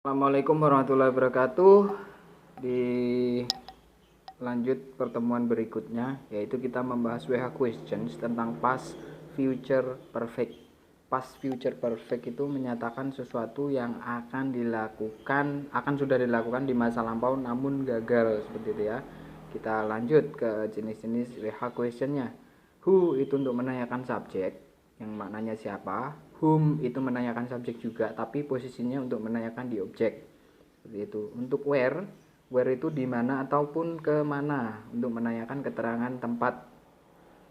Assalamualaikum warahmatullahi wabarakatuh. Di lanjut pertemuan berikutnya, yaitu kita membahas WH questions tentang past future perfect. Past future perfect itu menyatakan sesuatu yang akan sudah dilakukan di masa lampau namun gagal, seperti itu ya. Kita lanjut ke jenis-jenis WH questionnya. Who itu untuk menanyakan subjek, yang maknanya siapa. Whom itu menanyakan subjek juga, tapi posisinya untuk menanyakan di objek, seperti itu. Untuk where itu di mana ataupun ke mana, untuk menanyakan keterangan tempat.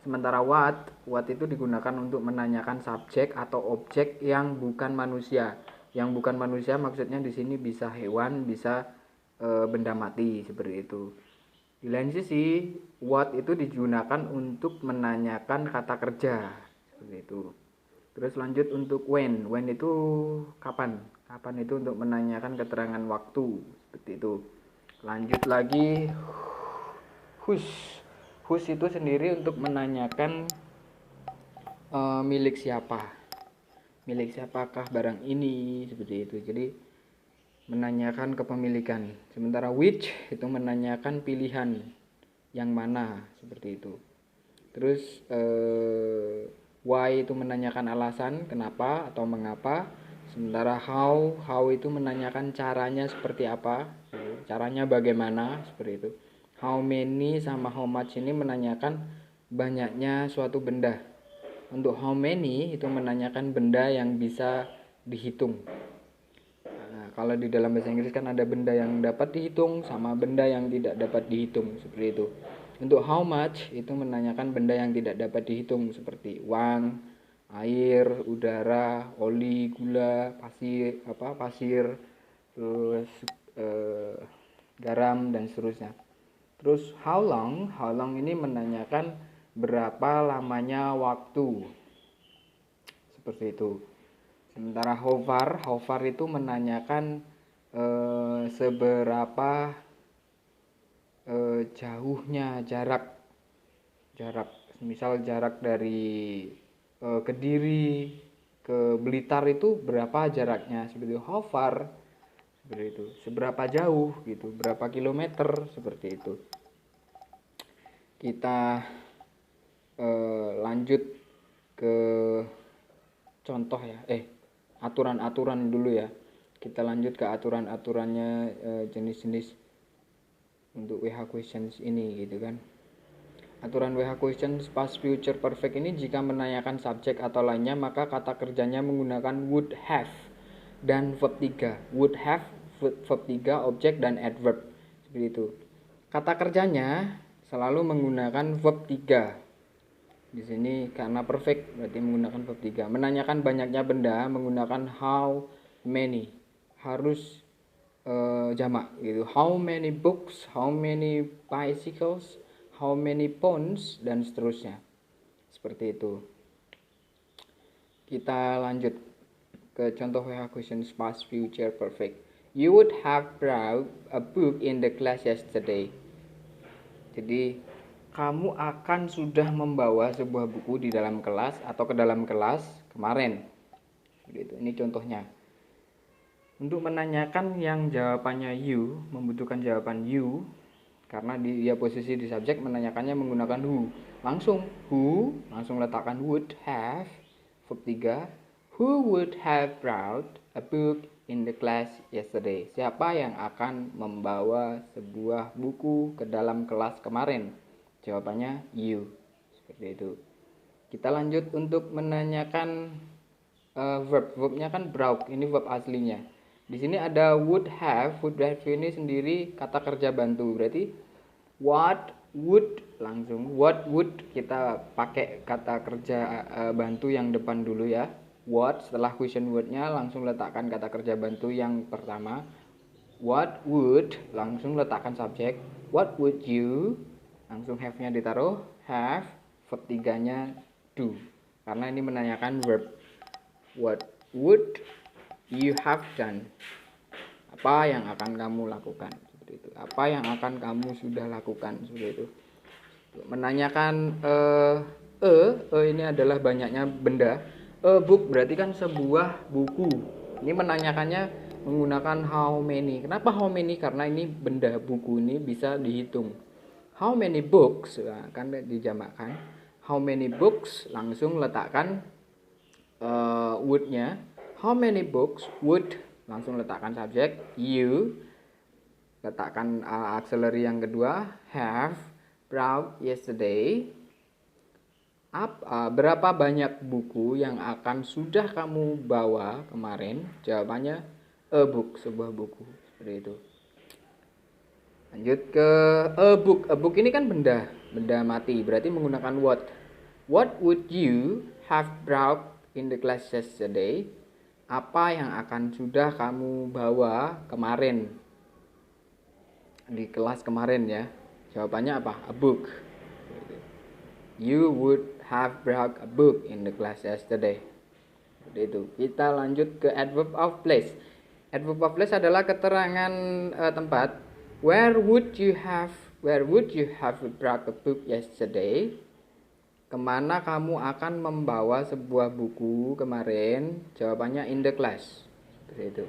Sementara what itu digunakan untuk menanyakan subjek atau objek yang bukan manusia. Yang bukan manusia maksudnya di sini bisa hewan, bisa benda mati, seperti itu. Di lain sisi, what itu digunakan untuk menanyakan kata kerja, seperti itu. Terus lanjut untuk when itu kapan itu untuk menanyakan keterangan waktu, seperti itu. Lanjut lagi, whose itu sendiri untuk menanyakan milik siapakah barang ini, seperti itu. Jadi menanyakan kepemilikan. Sementara which itu menanyakan pilihan yang mana, seperti itu. Terus why itu menanyakan alasan kenapa atau mengapa. Sementara how itu menanyakan caranya seperti apa, caranya bagaimana, seperti itu. How many sama how much ini menanyakan banyaknya suatu benda. Untuk how many itu menanyakan benda yang bisa dihitung. Kalau di dalam bahasa Inggris kan ada benda yang dapat dihitung sama benda yang tidak dapat dihitung, seperti itu. Untuk how much itu menanyakan benda yang tidak dapat dihitung, seperti uang, air, udara, oli, gula, pasir, terus garam dan seterusnya. Terus how long ini menanyakan berapa lamanya waktu, seperti itu. Sementara how far itu menanyakan seberapa jauhnya jarak. Misal jarak dari Kediri ke Blitar itu berapa jaraknya, seperti itu. How far, seperti itu. Seberapa jauh gitu, berapa kilometer, seperti itu. Kita lanjut ke contoh ya. Aturan-aturan dulu ya. Kita lanjut ke aturan-aturannya, jenis-jenis untuk WH questions ini, gitu kan. Aturan WH questions past future perfect ini, jika menanyakan subjek atau lainnya maka kata kerjanya menggunakan would have dan verb 3. Would have, verb 3, objek dan adverb, seperti itu. Kata kerjanya selalu menggunakan verb 3. Di sini karena perfect berarti menggunakan verb 3. Menanyakan banyaknya benda menggunakan how many, harus jamak gitu. How many books, how many bicycles, how many phones, dan seterusnya, seperti itu. Kita lanjut ke contoh WH questions past future perfect. You would have brought a book in the class yesterday. Jadi kamu akan sudah membawa sebuah buku di dalam kelas atau ke dalam kelas kemarin. Gitu. Ini contohnya. Untuk menanyakan yang jawabannya you, membutuhkan jawaban you, karena dia posisi di subjek, menanyakannya menggunakan who. Langsung letakkan would have, verb 3. Who would have brought a book in the class yesterday? Siapa yang akan membawa sebuah buku ke dalam kelas kemarin? Jawabannya you, seperti itu. Kita lanjut untuk menanyakan verbnya kan brought, ini verb aslinya. Di sini ada would have ini sendiri kata kerja bantu, berarti what would kita pakai kata kerja bantu yang depan dulu ya. What, setelah question wordnya langsung letakkan kata kerja bantu yang pertama. What would, langsung letakkan subjek. What would you, langsung have-nya ditaruh. Have, verb 3-nya do, karena ini menanyakan verb. What would you have done? Apa yang akan kamu lakukan, seperti itu. Apa yang akan kamu sudah lakukan, seperti itu. Menanyakan ini adalah banyaknya benda. A book berarti kan sebuah buku. Ini menanyakannya menggunakan how many. Kenapa how many? Karena ini benda buku ini bisa dihitung. How many books, nah, kan dijamakkan. How many books, langsung letakkan would-nya. How many books would, langsung letakkan subjek. You, letakkan auxiliary yang kedua. Have brought yesterday. Berapa banyak buku yang akan sudah kamu bawa kemarin? Jawabannya a book, sebuah buku. Seperti itu. Lanjut ke a book. A book ini kan benda mati, berarti menggunakan what. What would you have brought in the class yesterday? Apa yang akan sudah kamu bawa kemarin di kelas kemarin ya? Jawabannya apa? A book. You would have brought a book in the class yesterday. Seperti itu. Kita lanjut ke adverb of place. Adverb of place adalah keterangan tempat. Where would you have brought a book yesterday? Kemana kamu akan membawa sebuah buku kemarin? Jawabannya in the class. Seperti itu.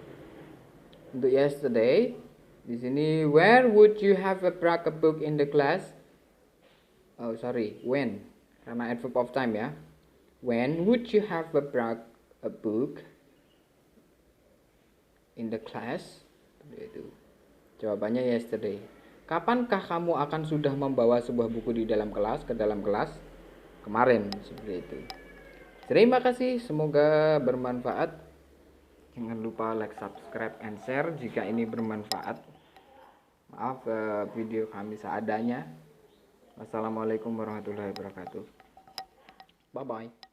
Untuk yesterday, di sini where would you have brought a book in the class? Oh sorry, when, karena adverb of time ya. When would you have brought a book in the class? Itu. Jawabannya yesterday. Kapankah kamu akan sudah membawa sebuah buku di dalam kelas, ke dalam kelas? Kemarin, seperti itu. Terima kasih, semoga bermanfaat. Jangan lupa like, subscribe, and share jika ini bermanfaat. Maaf video kami seadanya. Wassalamualaikum warahmatullahi wabarakatuh. Bye bye.